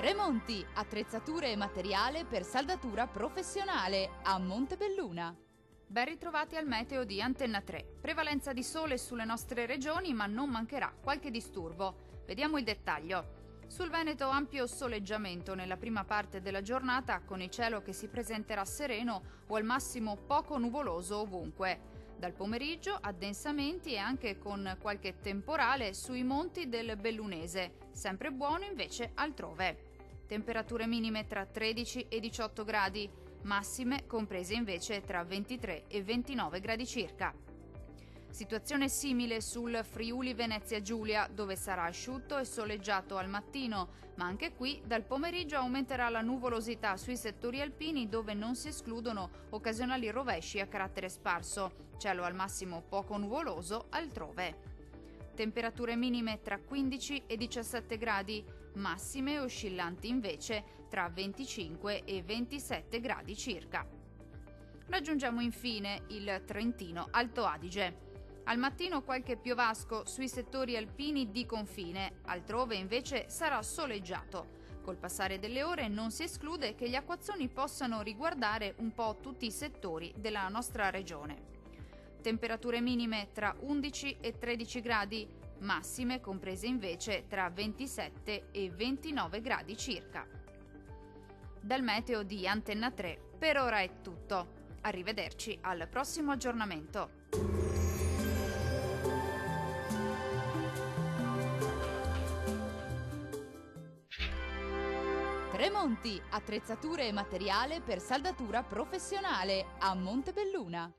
Tremonti, attrezzature e materiale per saldatura professionale a Montebelluna. Ben ritrovati al meteo di Antenna 3. Prevalenza di sole sulle nostre regioni, ma non mancherà qualche disturbo. Vediamo il dettaglio. Sul Veneto ampio soleggiamento nella prima parte della giornata, con il cielo che si presenterà sereno o al massimo poco nuvoloso ovunque. Dal pomeriggio addensamenti e anche con qualche temporale sui monti del Bellunese, sempre buono invece altrove. Temperature minime tra 13 e 18 gradi, massime comprese invece tra 23 e 29 gradi circa. Situazione simile sul Friuli Venezia Giulia, dove sarà asciutto e soleggiato al mattino, ma anche qui dal pomeriggio aumenterà la nuvolosità sui settori alpini, dove non si escludono occasionali rovesci a carattere sparso, cielo al massimo poco nuvoloso altrove. Temperature minime tra 15 e 17 gradi, massime oscillanti invece tra 25 e 27 gradi circa. Raggiungiamo infine il Trentino Alto Adige. Al mattino qualche piovasco sui settori alpini di confine, altrove invece sarà soleggiato. Col passare delle ore non si esclude che gli acquazzoni possano riguardare un po' tutti i settori della nostra regione. Temperature minime tra 11 e 13 gradi, massime comprese invece tra 27 e 29 gradi circa. Dal meteo di Antenna 3 per ora è tutto. Arrivederci al prossimo aggiornamento. Tremonti, attrezzature e materiale per saldatura professionale a Montebelluna.